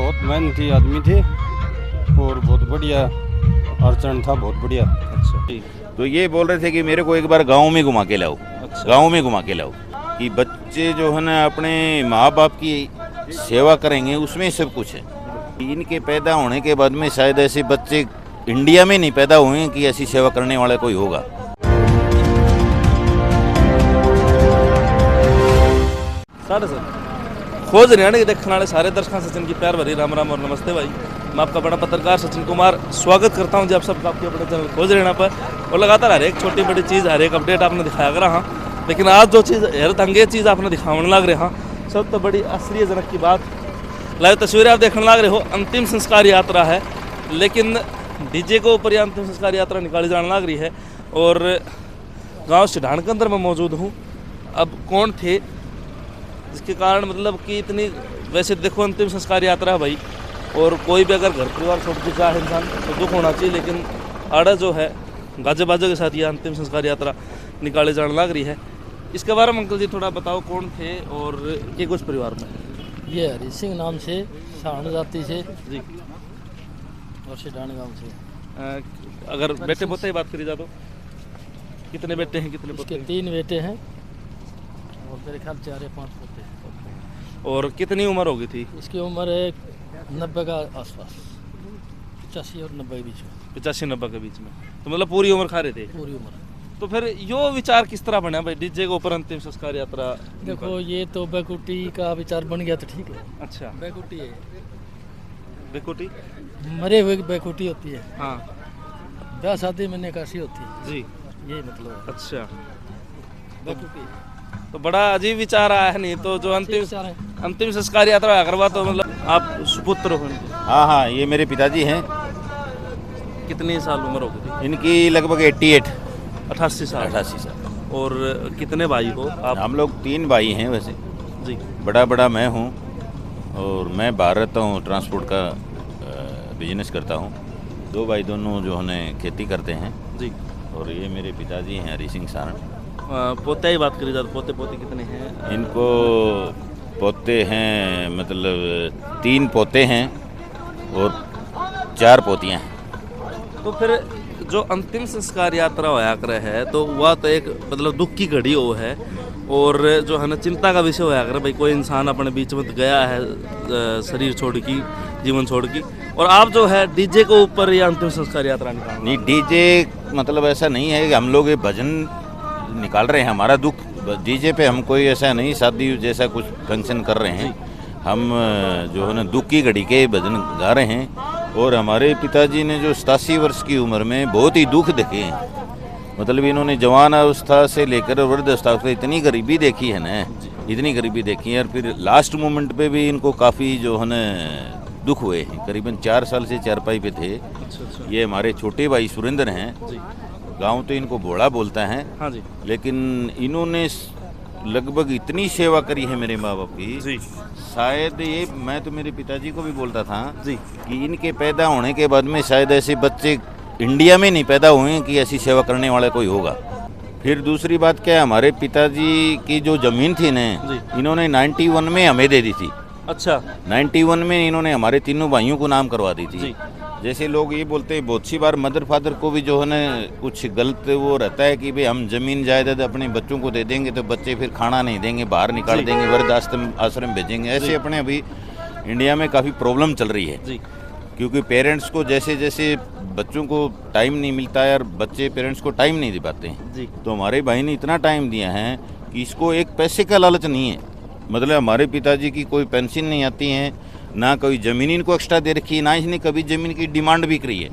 बहुत मेहनती आदमी थे और बहुत बढ़िया आचरण था, बहुत बढ़िया। अच्छा, तो ये बोल रहे थे कि मेरे को एक बार गांव में घुमा के लाओ, अच्छा। गांव में घुमा के लाओ, कि बच्चे जो है ना अपने माँ बाप की सेवा करेंगे, उसमें सब कुछ है। इनके पैदा होने के बाद में शायद ऐसे बच्चे इंडिया में नहीं पैदा हुए कि ऐसी सेवा करने वाला कोई होगा। साढ़े सर खोज हरियाणा के देखने वाले सारे दर्शकों सचिन की प्यार भरी राम राम और नमस्ते भाई। मैं आपका बड़ा पत्रकार सचिन कुमार स्वागत करता हूं जी आप सबका आपके अपने चैनल खोज हरियाणा पर। और लगातार हर एक छोटी बड़ी चीज़, हर एक अपडेट आपने दिखाया कर रहा, लेकिन आज जो चीज़ हैरत अंगेज चीज़ आपने दिखाने लग रहा, सब तो बड़ी आश्चर्यजनक की बात। लाइव तस्वीरें आप देखने लग रहे हो, अंतिम संस्कार यात्रा है, लेकिन डीजे के ऊपर यह अंतिम संस्कार यात्रा निकाली जाने लग रही है। और गाँव सिढान के अंदर मैं मौजूद हूँ। अब कौन थे जिसके कारण मतलब कि इतनी, वैसे देखो अंतिम संस्कार यात्रा है भाई, और कोई भी अगर घर परिवार छोड़ के चाहे इंसान तो दुख होना चाहिए, लेकिन आड़ा जो है गाजे बाजे के साथ ये अंतिम संस्कार यात्रा निकाले जाने लग रही है। इसके बारे में अंकल जी थोड़ा बताओ, कौन थे और ये कुछ परिवार में? ये हरी सिंह नाम से, साण जाति से जी, और सिडान गांव से। अगर बेटे पोते की बात करी जाए तो कितने बेटे हैं, कितने पोते इसके 3 बेटे हैं और मेरे ख्याल 4 या 5 पोते हैं। और कितनी उम्र होगी थी? इसकी उम्र है 90 का आसपास, 85 और 90 के बीच में, 85-90 के बीच में। तो मतलब पूरी उम्र खा रहे थे। पूरी उम्र। तो फिर यो विचार किस तरह बना भाई डीजे के ऊपर अंतिम संस्कार यात्रा? देखो ये तो बेकुटी का विचार बन गया तो ठीक है। अच्छा, बेकुटी है, बेकुटी, मरे हुए की बेकुटी होती है, हाँ ब्याह शादी में निकासी होती है, जी, ये मतलब है। अच्छा। बेकुटी तो बड़ा अजीब विचार आया है, नहीं तो जो ठीक विचार है। अंतिम संस्कार यात्रा करवा, तो मतलब आप सुपुत्र हो इनके? हाँ हाँ, ये मेरे पिताजी हैं। कितनी साल उम्र हो गई थी? इनकी लगभग 88 88 साल। 88 साल। और कितने भाई हो आप? हम लोग 3 भाई हैं वैसे। जी, बड़ा मैं हूँ और मैं बाहर रहता हूँ, ट्रांसपोर्ट का बिजनेस करता हूँ। 2 भाई दोनों जो है खेती करते हैं जी। और ये मेरे पिताजी हैं हरी सिंह सारण। पोते की बात करी जाए तो पोते पोते कितने हैं? इनको पोते हैं, मतलब 3 पोते हैं और 4 पोतियाँ हैं। तो फिर जो अंतिम संस्कार यात्रा होया कर है, तो वह तो एक मतलब दुख की घड़ी हो है, और जो है ना चिंता का विषय होया कर भाई, कोई इंसान अपने बीच में गया है शरीर छोड़ की, जीवन छोड़ की, और आप जो है डीजे के ऊपर ये अंतिम संस्कार यात्रा निकाल नहीं, डीजे मतलब ऐसा नहीं है कि हम लोग ये भजन निकाल रहे हैं। हमारा दुख डीजे पे हम कोई ऐसा नहीं शादी जैसा कुछ फंक्शन कर रहे हैं। हम जो है ना दुख की घड़ी के भजन गा रहे हैं। और हमारे पिताजी ने जो 87 वर्ष की उम्र में बहुत ही दुख देखे हैं, मतलब इन्होंने जवान अवस्था से लेकर वृद्ध अवस्था तक इतनी गरीबी देखी है ना, इतनी गरीबी देखी है। और फिर लास्ट मोमेंट पे भी इनको काफ़ी जो है ना दुख हुए हैं। करीबन 4 साल से चारपाई पे थे। अच्छा। ये हमारे छोटे भाई सुरेंद्र हैं, जी, गांव तो इनको भोला बोलता है, हाँ जी, लेकिन इन्होंने लगभग इतनी सेवा करी है मेरे माँ बाप की। जी, शायद ये, मैं तो मेरे पिताजी को भी बोलता था जी, कि इनके पैदा होने के बाद में शायद ऐसे बच्चे इंडिया में नहीं पैदा हुए कि ऐसी सेवा करने वाला कोई होगा। फिर दूसरी बात क्या है, हमारे पिताजी की जो ज़मीन थी ना, इन्होंने 91 में हमें दे दी थी। अच्छा, 91 में इन्होंने हमारे तीनों भाइयों को नाम करवा दी थी। जी। जैसे लोग ये बोलते हैं, बहुत सी बार मदर फादर को भी जो है ना कुछ गलत वो रहता है कि भाई हम जमीन जायदाद अपने बच्चों को दे देंगे तो बच्चे फिर खाना नहीं देंगे, बाहर निकाल देंगे, वृद्ध आश्रम भेजेंगे। ऐसे अपने अभी इंडिया में काफ़ी प्रॉब्लम चल रही है, जी, क्योंकि पेरेंट्स को जैसे जैसे बच्चों को टाइम नहीं मिलता है और बच्चे पेरेंट्स को टाइम नहीं दे पाते हैं। जी, तो हमारे भाई ने इतना टाइम दिया है कि इसको एक पैसे का लालच नहीं है। मतलब हमारे पिताजी की कोई पेंशन नहीं आती है, ना कोई ज़मीन इनको एक्स्ट्रा दे रखी है, ना इसने कभी ज़मीन की डिमांड भी करी है।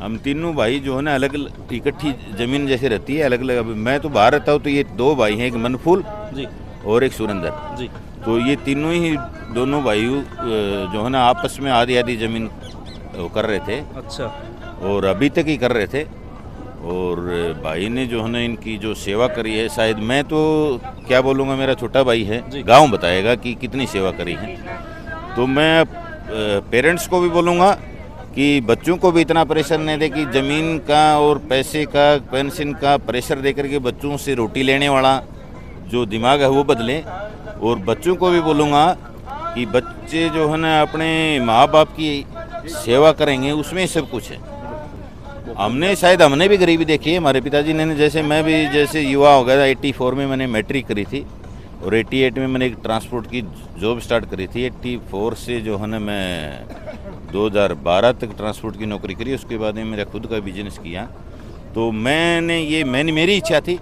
हम तीनों भाई जो है ना अलग अलग इकट्ठी ज़मीन जैसे रहती है, अलग अलग। अभी मैं तो बाहर रहता हूँ, तो ये 2 भाई हैं, एक मनफूल जी, और एक सुरेंद्र जी। तो ये तीनों ही दोनों भाई जो है ना आपस में आधी आधी ज़मीन वो कर रहे थे। अच्छा, और अभी तक ही कर रहे थे। और भाई ने जो है ना इनकी जो सेवा करी है, शायद मैं तो क्या बोलूँगा, मेरा छोटा भाई है, गांव बताएगा कि कितनी सेवा करी है। तो मैं पेरेंट्स को भी बोलूँगा कि बच्चों को भी इतना प्रेशर नहीं दे कि ज़मीन का और पैसे का, पेंशन का प्रेशर दे करके बच्चों से रोटी लेने वाला जो दिमाग है वो बदले। और बच्चों को भी बोलूँगा कि बच्चे जो है ना अपने माँ बाप की सेवा करेंगे, उसमें सब कुछ है। हमने भी गरीबी देखी है। हमारे पिताजी ने जैसे मैं भी जैसे युवा हो गया था, 84 में मैंने मैट्रिक करी थी और 88 में मैंने एक ट्रांसपोर्ट की जॉब स्टार्ट करी थी। 84 से जो है ना मैं 2012 तक ट्रांसपोर्ट की नौकरी करी। उसके बाद में मेरा खुद का बिजनेस किया। तो मेरी इच्छा थी,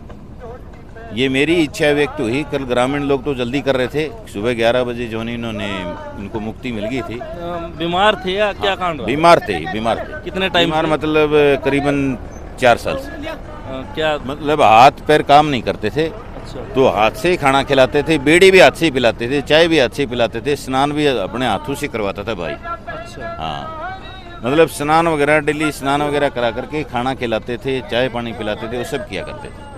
ये मेरी इच्छा व्यक्त हुई। कल ग्रामीण लोग तो जल्दी कर रहे थे, सुबह 11 बजे जो है इनको मुक्ति मिल गई थी। बीमार थे या क्या कांड हुआ? बीमार थे। कितने टाइम बीमार से? मतलब करीबन 4 साल से। क्या मतलब हाथ पैर काम नहीं करते थे, अच्छा, तो हाथ से ही खाना खिलाते थे, बीड़ी भी हाथ से ही पिलाते थे, चाय भी हाथ से ही पिलाते थे, स्नान भी अपने हाथों से करवाता था भाई। अच्छा, हाँ, मतलब स्नान वगैरह डेली स्नान वगैरह करा करके खाना खिलाते थे, चाय पानी पिलाते थे, वो सब किया करते थे।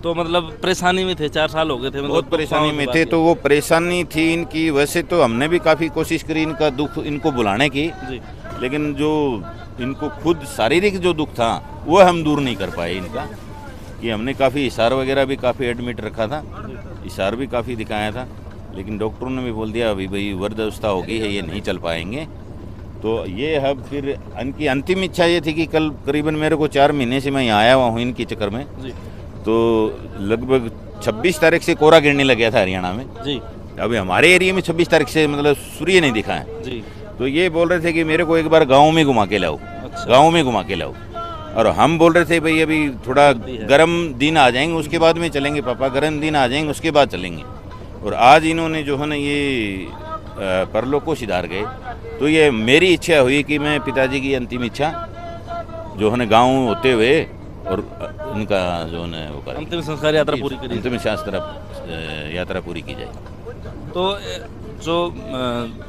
तो मतलब परेशानी में थे, 4 साल हो गए थे, मतलब बहुत परेशानी में थे। तो वो परेशानी थी इनकी। वैसे तो हमने भी काफ़ी कोशिश करी इनका दुख इनको बुलाने की, जी, लेकिन जो इनको खुद शारीरिक जो दुख था वो हम दूर नहीं कर पाए इनका। कि हमने काफ़ी इशार वगैरह भी काफ़ी एडमिट रखा था, इशार भी काफ़ी दिखाया था, लेकिन डॉक्टरों ने भी बोल दिया अभी भाई वृद्धावस्था हो गई है, ये नहीं चल पाएंगे। तो ये अब फिर इनकी अंतिम इच्छा ये थी कि कल करीबन मेरे को 4 महीने से मैं यहाँ आया हुआ हूँ इनके चक्कर में। जी, तो लगभग 26 तारीख से कोहरा गिरने लग गया था हरियाणा में। जी, अभी हमारे एरिया में 26 तारीख से मतलब सूर्य नहीं दिखा है। जी, तो ये बोल रहे थे कि मेरे को एक बार गाँव में घुमा के लाओ, अच्छा, गाँव में घुमा के लाओ। और हम बोल रहे थे भाई अभी थोड़ा गर्म दिन आ जाएंगे उसके बाद में चलेंगे पापा, गर्म दिन आ जाएंगे उसके बाद चलेंगे। और आज इन्होंने जो है ना ये परलोक को सिधार गए। तो ये मेरी इच्छा हुई कि मैं पिताजी की अंतिम इच्छा जो है ना गाँव होते हुए और उनका जो है वो करें, अंतिम संस्कार यात्रा पूरी करी। अंतिम यात्रा पूरी की जाए। तो जो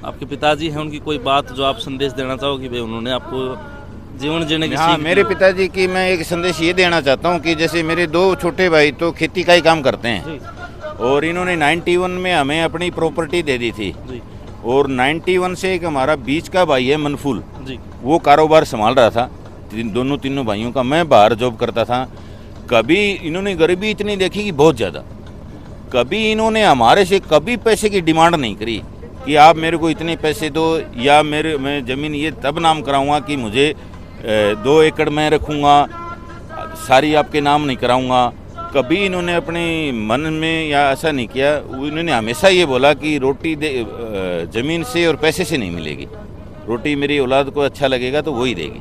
आपके पिताजी हैं, उनकी कोई बात जो आप संदेश देना चाहोगे भाई, उन्होंने आपको जीवन जीने की हाँ, सीख मेरे दी? पिताजी की मैं एक संदेश ये देना चाहता हूँ कि जैसे मेरे 2 छोटे भाई तो खेती का ही काम करते हैं, जी, और इन्होंने 91 में हमें अपनी प्रॉपर्टी दे दी थी। जी, और 91 से एक हमारा बीच का भाई है मनफूल, जी, वो कारोबार संभाल रहा था तीनों भाइयों का। मैं बाहर जॉब करता था। कभी इन्होंने गरीबी इतनी देखी कि बहुत ज़्यादा। कभी इन्होंने हमारे से कभी पैसे की डिमांड नहीं करी कि आप मेरे को इतने पैसे दो, या मैं ज़मीन ये तब नाम कराऊंगा कि मुझे 2 एकड़ में रखूंगा, सारी आपके नाम नहीं कराऊंगा। कभी इन्होंने अपने मन में या ऐसा नहीं किया। इन्होंने हमेशा ये बोला कि रोटी ज़मीन से और पैसे से नहीं मिलेगी, रोटी मेरी औलाद को अच्छा लगेगा तो वही देगी,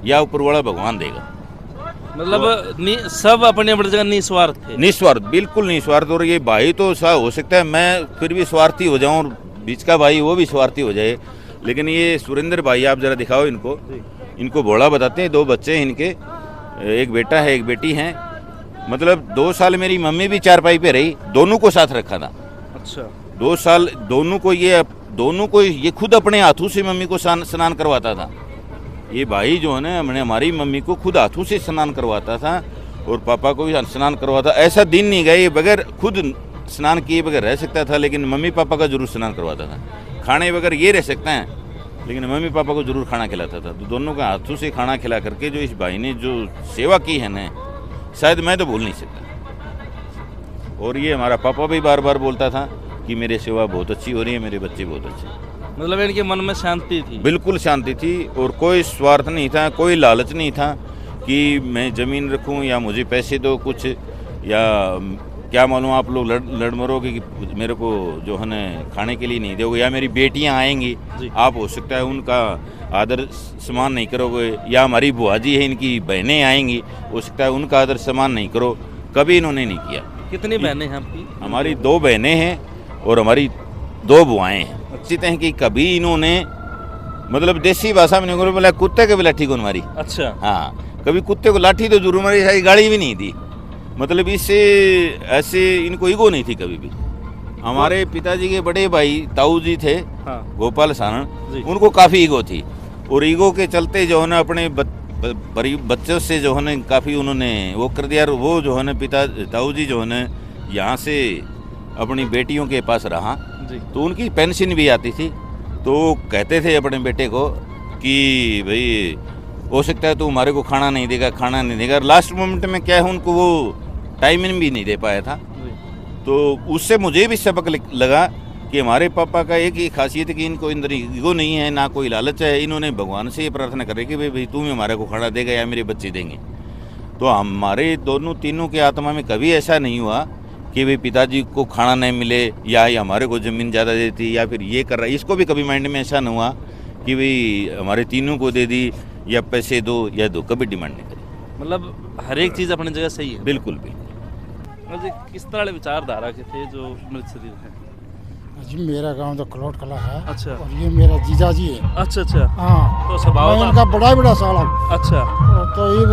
या ऊपर वाला भगवान देगा। मतलब सब अपने अपनी जगह निस्वार्थ थे। निस्वार्थ, बिल्कुल निस्वार्थ। और ये भाई तो हो सकता है मैं फिर भी स्वार्थी हो जाऊं, बीच का भाई वो भी स्वार्थी हो जाए, लेकिन ये सुरेंद्र भाई आप जरा दिखाओ इनको भोला बताते हैं। 2 बच्चे हैं इनके, एक बेटा है एक बेटी है। मतलब 2 साल मेरी मम्मी भी चारपाई पे रही, दोनों को साथ रखा था। अच्छा, 2 साल दोनों को ये खुद अपने हाथों से मम्मी को स्नान करवाता था। ये भाई जो है ना हमारी मम्मी को खुद हाथों से स्नान करवाता था और पापा को भी स्नान करवाता। ऐसा दिन नहीं गए बगैर खुद स्नान किए बगैर रह सकता था, लेकिन मम्मी पापा का जरूर स्नान करवाता था। खाने बगैर ये रह सकते हैं, लेकिन मम्मी पापा को जरूर खाना खिलाता था। तो दोनों का हाथों से खाना खिला करके जो इस भाई ने जो सेवा की है ना, शायद मैं तो भूल नहीं सकता। और ये हमारा पापा भी बार बार बोलता था कि मेरी सेवा बहुत अच्छी हो रही है, मेरे बच्चे बहुत अच्छे। मतलब इनके मन में शांति थी? बिल्कुल शांति थी, और कोई स्वार्थ नहीं था, कोई लालच नहीं था कि मैं ज़मीन रखूं या मुझे पैसे दो कुछ, या क्या मालूम आप लोग लड़ मरोगे कि मेरे को जो है ना खाने के लिए नहीं दोगे, या मेरी बेटियां आएंगी आप हो सकता है उनका आदर सम्मान नहीं करोगे, या हमारी बुआ जी है इनकी बहनें आएंगी हो सकता है उनका आदर सम्मान नहीं करो। कभी इन्होंने नहीं किया। कितनी बहनें हैं आपकी? हमारी 2 बहनें हैं और हमारी 2 बुआएं हैं। अच्छी हैं कि कभी इन्होंने मतलब देसी भाषा में नहीं बोला कुत्ते के भी लाठी को मारी। अच्छा, हाँ, कभी कुत्ते को लाठी तो जरूर मारी, सारी गाड़ी भी नहीं दी। मतलब इससे ऐसे इनको ईगो नहीं थी कभी भी। हमारे पिताजी के बड़े भाई ताऊ जी थे, हाँ, गोपाल सारण, उनको काफ़ी ईगो थी, और ईगो के चलते जो है ना अपने बच्चों से जो है ना काफ़ी उन्होंने वो कर दिया। वो जो है ना ताऊ जी जो है ना यहाँ से अपनी बेटियों के पास रहा, तो उनकी पेंशन भी आती थी। तो कहते थे अपने बेटे को कि भाई हो सकता है तू हमारे को खाना नहीं देगा। लास्ट मोमेंट में क्या है उनको वो टाइमिंग भी नहीं दे पाया था। तो उससे मुझे भी सबक लगा कि हमारे पापा का एक ही खासियत है कि इनको अंदर ईगो नहीं है, ना कोई लालच है। इन्होंने भगवान से ये प्रार्थना करे कि भाई तुम ही हमारे को खाना देगा या मेरे बच्चे देंगे। तो हमारे दोनों तीनों के आत्मा में कभी ऐसा नहीं हुआ कि भाई पिताजी को खाना नहीं मिले या हमारे को ज़मीन ज़्यादा देती या फिर ये कर रहा है। इसको भी कभी माइंड में ऐसा नहीं हुआ कि भाई हमारे तीनों को दे दी या पैसे दो या दो, कभी डिमांड नहीं करी। मतलब हर एक चीज़ अपनी जगह सही है। बिल्कुल बिल्कुल। जी किस तरह के विचारधारा के थे जो मृत शरीर हैं? जी मेरा गांव तो कलोट कला है। अच्छा। और ये मेरा जीजा जी है। अच्छा अच्छा। हाँ तो स्वभाव मैं था- इनका बड़ा साल हूँ। अच्छा। तो ये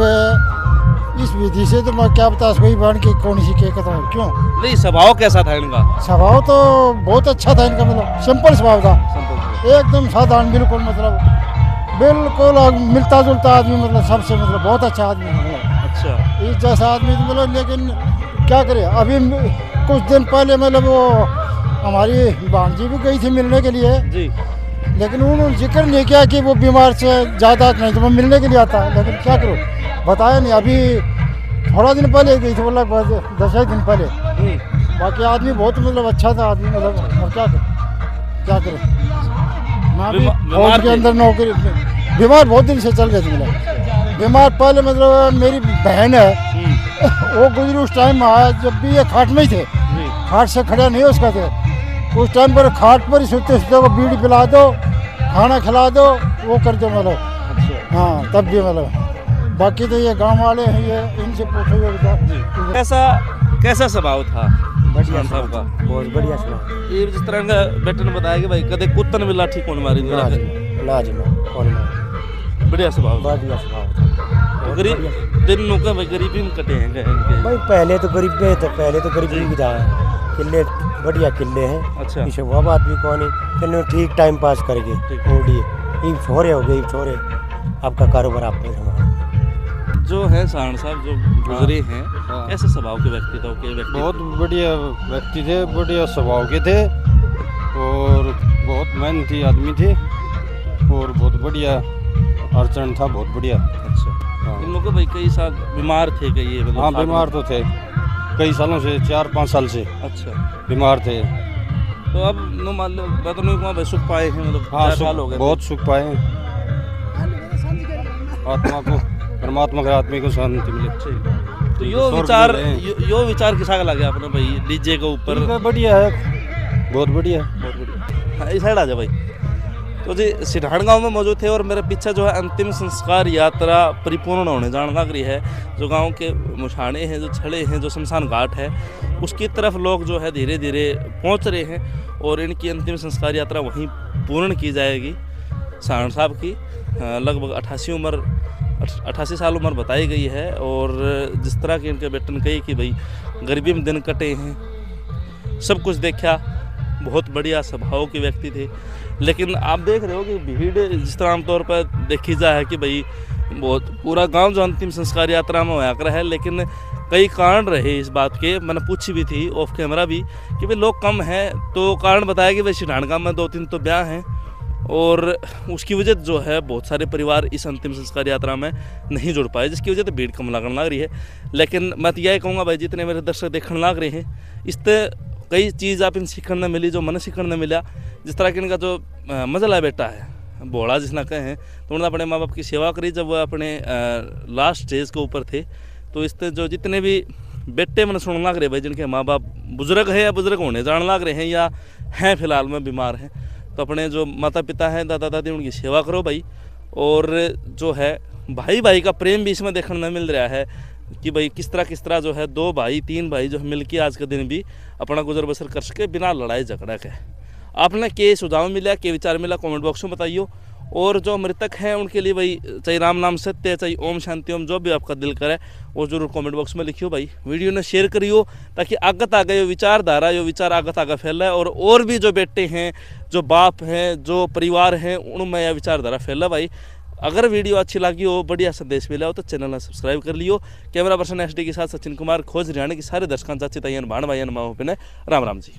इस विधि से तो मैं क्या बता कोई बन के कौन सी के कहता हूँ क्यों। नहीं स्वभाव कैसा था इनका? स्वभाव तो बहुत अच्छा था इनका, मतलब सिंपल स्वभाव था, एकदम साधारण, बिल्कुल मिलता जुलता आदमी, मतलब सबसे मतलब बहुत अच्छा आदमी, मतलब अच्छा। इस जैसा आदमी तो मतलब। लेकिन क्या करे, अभी कुछ दिन पहले मतलब वो हमारी भांजी भी गई थी मिलने के लिए, जी। लेकिन उन्होंने जिक्र नहीं किया कि वो बीमार से ज़्यादा नहीं तो मैं मिलने के लिए आता, लेकिन क्या करूँ बताया नहीं। अभी थोड़ा दिन पहले गई थी, वो लगभग 10 दिन पहले। बाकी आदमी बहुत मतलब अच्छा था आदमी, मतलब और क्या करे। मैं भी फौज के अंदर नौकरी, बीमार बहुत दिन से चल गए थे। मतलब बीमार पहले मतलब मेरी बहन है वो गुजरी उस टाइम आया जब भी ये खाट में ही थे, खाट से खड़ा नहीं हो उसका थे। उस टाइम पर खाट पर ही सोते वो बीड़ी पिला दो, खाना खिला दो, वो कर दो मतलब। हाँ तब भी मतलब। बाकी तो ये गांव वाले हैं, ये इनसे पूछो। कैसा स्वभाव था बढ़िया साहब का? बहुत बढ़िया स्वभाव। ये जिस तरह का बेटे ने बताया कि भाई कदे कुत्तन मिला ठीक होने मारी ना जी कौन मार। बढ़िया स्वभाव था। बढ़िया स्वभाव था। गरीब दिन नुका भाई गरीबी में कटे हैं इनके। भाई पहले तो गरीब थे, तो पहले तो गरीबी भी था। किले बढ़िया किले हैं। अच्छा। पीछे वो बात भी कौन है, फिर ठीक टाइम पास करके उड़िए ये छोरे हो गए, छोरे आपका कारोबार आप पे हमारा। जो है साहन साहब जो गुजरे हैं, हाँ। कैसे स्वभाव के व्यक्ति थे? के व्यक्ति बहुत बढ़िया व्यक्ति थे, बढ़िया स्वभाव के थे और बहुत मेहनती आदमी थे और बहुत बढ़िया अर्चन था, बहुत बढ़िया। अच्छा। हाँ। इन लोगों भाई कई साल बीमार थे कई ये मतलब हाँ साथ बीमार में? तो थे कई सालों से, 4-5 साल से अच्छा। बीमार थे। तो अब नो मान लो मैं तो नहीं कहूँगा भाई सुख पाए हैं, मतलब हाँ 4 साल हो गए। बहुत सुख पाए हैं। आत्मा को, परमात्मा के आत्मा को शांति मिले। ठीक। तो यो स्वर्ग विचार में रहे। यो विचार किसा का लगे आपने भाई डीजे के ऊपर? इनका बढ़िया है, बहुत बढ़िया। बहुत बढ़िया। हाँ इस साइड आ जाओ भाई। तो जी सिरहाड़ गांव में मौजूद थे और मेरे पीछे जो है अंतिम संस्कार यात्रा परिपूर्ण होने जान लग रही है। जो गांव के मुछाने हैं, जो छड़े हैं, जो शमशान घाट है, उसकी तरफ लोग जो है धीरे धीरे पहुंच रहे हैं और इनकी अंतिम संस्कार यात्रा वहीं पूर्ण की जाएगी। साहन साहब की लगभग 88 साल उम्र बताई गई है और जिस तरह के इनके बेटे ने कही कि भाई गरीबी में दिन कटे हैं, सब कुछ देखा, बहुत बढ़िया स्वभाव के व्यक्ति थे। लेकिन आप देख रहे हो कि भीड़ जिस तरह आमतौर पर देखी जाए कि भाई बहुत पूरा गांव जो अंतिम संस्कार यात्रा में होया कर है, लेकिन कई कारण रहे इस बात के। मैंने पूछी भी थी ऑफ कैमरा भी कि भाई लोग कम हैं, तो कारण बताया कि भाई सिरहाड़ गांव में 2-3 तो ब्याह हैं और उसकी वजह जो है बहुत सारे परिवार इस अंतिम संस्कार यात्रा में नहीं जुड़ पाए, जिसकी वजह से भीड़ कम लगने लग रही है। लेकिन मैं तो यही कहूँगा भाई जितने मेरे दर्शक देखने लग रहे हैं, इससे कई चीज़ आप इन सीखने मिली जो मन सीखने मिला। जिस तरह कि इनका जो मजला बेटा है बोड़ा जिसना कहें, तो उन्होंने अपने माँ बाप की सेवा करी जब वो अपने लास्ट स्टेज के ऊपर थे। तो इससे जो जितने भी बेटे मैंने सुन लग रहे भाई जिनके माँ बाप बुजुर्ग हैं या बुजुर्ग होने जान लग रहे हैं या हैं फिलहाल में बीमार हैं, तो अपने जो माता पिता हैं, दादा दादी, उनकी सेवा करो भाई। और जो है भाई भाई का प्रेम भी इसमें देखने में मिल रहा है कि भाई किस तरह जो है 2 भाई 3 भाई जो है मिल के आज के दिन भी अपना गुजर बसर कर सके बिना लड़ाई झगड़ा के। आपने के सुझाव मिला, के विचार मिला, कमेंट बॉक्स में बताइए। और जो मृतक हैं उनके लिए भाई चाहे राम नाम सत्य, चाहे ओम शांति ओम, जो भी आपका दिल करे वो जरूर कमेंट बॉक्स में लिखियो भाई। वीडियो ने शेयर करियो ताकि आगत आगे ये विचारधारा, ये विचार आगत आगे फैला और भी जो बेटे हैं, जो बाप हैं, जो परिवार हैं, उनमें यह विचारधारा फैला भाई। अगर वीडियो अच्छी लगी हो, बढ़िया संदेश मिला हो तो चैनल ने सब्सक्राइब कर लियो। कैमरा पर्सन HD के साथ सचिन कुमार, खोज हरियाणा की सारे दर्शकों चाची ताइयन भाण भाई माओ पिने राम राम जी।